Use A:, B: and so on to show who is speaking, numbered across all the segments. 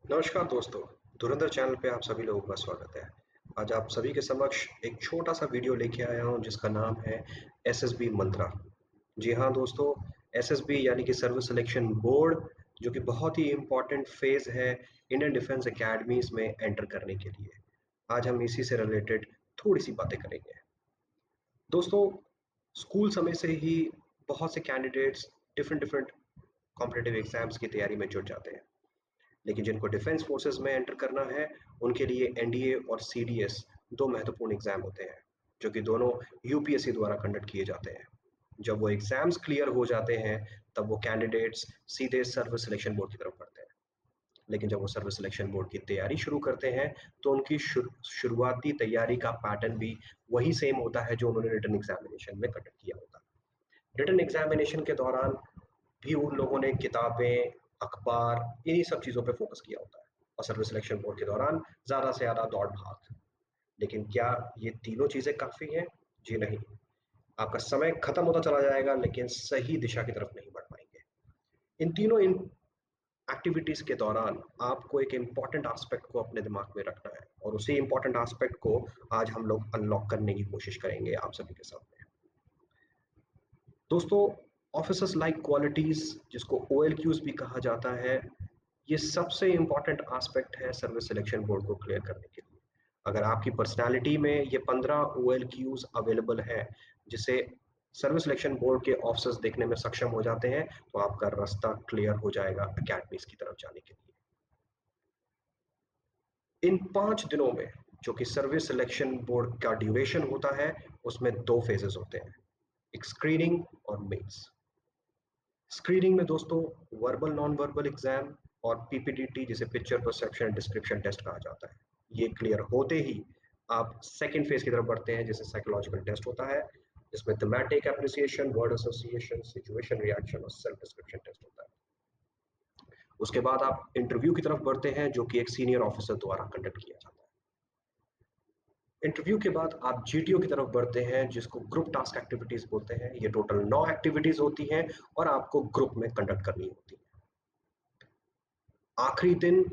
A: नमस्कार दोस्तों, धुरंधर चैनल पे आप सभी लोगों का स्वागत है। आज आप सभी के समक्ष एक छोटा सा वीडियो लेके आया हूँ जिसका नाम है एसएसबी मंत्रा। जी हाँ दोस्तों, एसएसबी यानी कि सर्विस सिलेक्शन बोर्ड, जो कि बहुत ही इम्पोर्टेंट फेज है इंडियन डिफेंस एकेडमीज में एंटर करने के लिए। आज हम इसी से रिलेटेड थोड़ी सी बातें करेंगे। दोस्तों, स्कूल समय से ही बहुत से candidates different different competitive exams की तैयारी में जुट जाते हैं, लेकिन जिनको डिफेंस फोर्सेस में एंटर करना है, उनके लिए एनडीए और सीडीएस दो महत्वपूर्ण एग्जाम होते हैं, जो कि दोनों यूपीएससी द्वारा कंडक्ट किए जाते हैं। जब वो एग्जाम्स क्लियर हो जाते हैं, तब वो कैंडिडेट्स सीधे सर्विस सिलेक्शन बोर्ड की तरफ बढ़ते हैं। लेकिन जब वो सर्विस सिलेक्शन बोर्ड की तैयारी शुरू करते हैं, तो उनकी शुरुआती तैयारी का पैटर्न भी वही सेम होता है जो उन्होंने रिटन एग्जामिनेशन में कंडक्ट किया होता है। रिटन एग्जामिनेशन के दौरान भी उन लोगों ने किताबें, अखबार, इन्हीं सब चीज़ों पे फ़ोकस किया होता है, और सर्विस सिलेक्शन बोर्ड के दौरान ज़्यादा से ज़्यादा दौड़-भाग। लेकिन क्या ये तीनों चीज़ें काफ़ी हैं? जी नहीं। आपका समय खत्म होता चला जाएगा, लेकिन सही दिशा की तरफ नहीं बढ़ पाएँगे। इन एक्टिविटीज़ के दौरान आपको एक इम्पोर्टेंट एस्पेक्ट को अपने दिमाग में रखना है, और उसी इम्पोर्टेंट एस्पेक्ट को आज हम लोग अनलॉक करने की कोशिश करेंगे आप सभी के सामने। दोस्तों, ऑफिसर्स लाइक क्वालिटीज, जिसको ओएलक्यूज भी कहा जाता है, ये सबसे इंपॉर्टेंट एस्पेक्ट है सर्विस सिलेक्शन बोर्ड को क्लियर करने के लिए। अगर आपकी पर्सनालिटी में ये 15 ओएलक्यूज अवेलेबल है, जिसे सर्विस सिलेक्शन बोर्ड के ऑफिसर्स देखने में सक्षम हो जाते हैं, तो आपका रास्ता क्लियर हो जाएगा अकेडमीज की तरफ जाने के लिए। इन 5 दिनों में, जो कि सर्विस सिलेक्शन बोर्ड का ड्यूरेशन होता है, उसमें दो फेजेस होते हैं, एक स्क्रीनिंग और मेंस। स्क्रीनिंग में दोस्तों वर्बल नॉन वर्बल एग्जाम और पीपीडीटी, जिसे पिक्चर परसेप्शन डिस्क्रिप्शन टेस्ट कहा जाता है, ये क्लियर होते ही आप सेकंड फेज की तरफ बढ़ते हैं, जिसे साइकोलॉजिकल टेस्ट होता है, जिसमें thematic appreciation, word association, situation reaction और सेल्फ डिस्क्रिप्शन टेस्ट होता है। उसके बाद आप इंटरव्यू की तरफ बढ़ते हैं, जो कि एक सीनियर ऑफिसर द्वारा कंडक्ट किया जाता है। इंटरव्यू के बाद आप जीटीओ की तरफ बढ़ते हैं, जिसको ग्रुप टास्क एक्टिविटीज बोलते हैं। ये टोटल 9 एक्टिविटीज होती हैं और आपको ग्रुप में कंडक्ट करनी होती है। आखिरी दिन,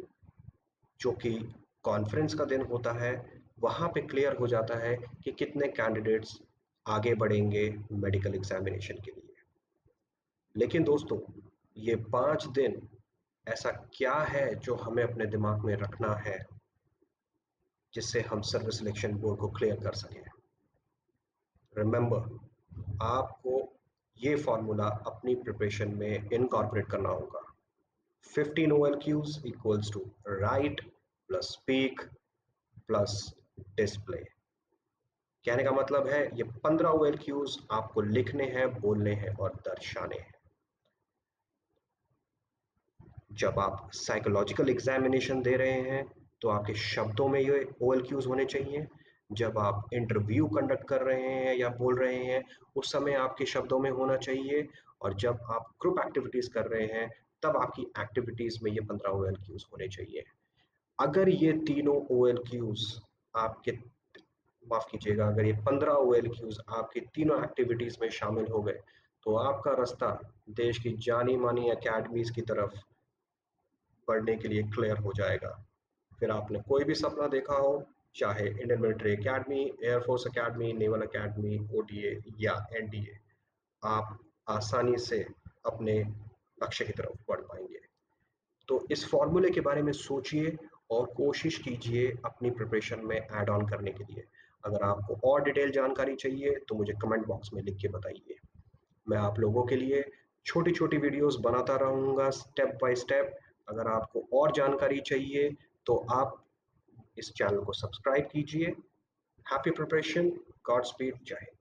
A: जो कि कॉन्फ्रेंस का दिन होता है, वहां पे क्लियर हो जाता है कि कितने कैंडिडेट्स आगे बढ़ेंगे मेडिकल एग्जामिनेशन के लिए। लेकिन दोस्तों, ये 5 दिन ऐसा क्या है जो हमें अपने दिमाग में रखना है, जिससे हम सर्विस सिलेक्शन बोर्ड को क्लियर कर सकें? रिमेंबर, आपको ये फॉर्मूला अपनी प्रिपरेशन में इनकॉर्पोरेट करना होगा। 15 OLQs equals to write plus speak plus display। कहने का मतलब है, ये 15 OLQs आपको लिखने हैं, बोलने हैं और दर्शाने हैं। जब आप साइकोलॉजिकल एग्जामिनेशन दे रहे हैं, तो आपके शब्दों में ये OLQs होने चाहिए। जब आप इंटरव्यू कंडक्ट कर रहे हैं या बोल रहे हैं, उस समय आपके शब्दों में होना चाहिए। और जब आप ग्रुप एक्टिविटीज कर रहे हैं, तब आपकी एक्टिविटीज में ये 15 OLQs होने चाहिए। अगर ये तीनों OLQs आपके, माफ कीजिएगा, अगर ये 15 OLQs आपकी तीनों एक्टिविटीज में शामिल हो गए, तो आपका रास्ता देश की जानी मानी एकेडमीज की तरफ बढ़ने के लिए क्लियर हो जाएगा। फिर आपने कोई भी सपना देखा हो, चाहे Indian military academy, air force academy, naval academy, ODA या एनडीए, आप आसानी से अपने लक्ष्य की तरफ बढ़ पाएंगे। तो इस फॉर्मूले के बारे में सोचिए और कोशिश कीजिए अपनी प्रिपरेशन में ऐड ऑन करने के लिए। अगर आपको और डिटेल जानकारी चाहिए, तो मुझे कमेंट बॉक्स में लिख के बताइए। मैं आप लोगों के लिए छोटी छोटी वीडियोस बनाता रहूंगा स्टेप बाय स्टेप। अगर आपको और जानकारी चाहिए, तो आप इस चैनल को सब्सक्राइब कीजिए। हैप्पी प्रिपरेशन, गॉड स्पीड, जय हिंद।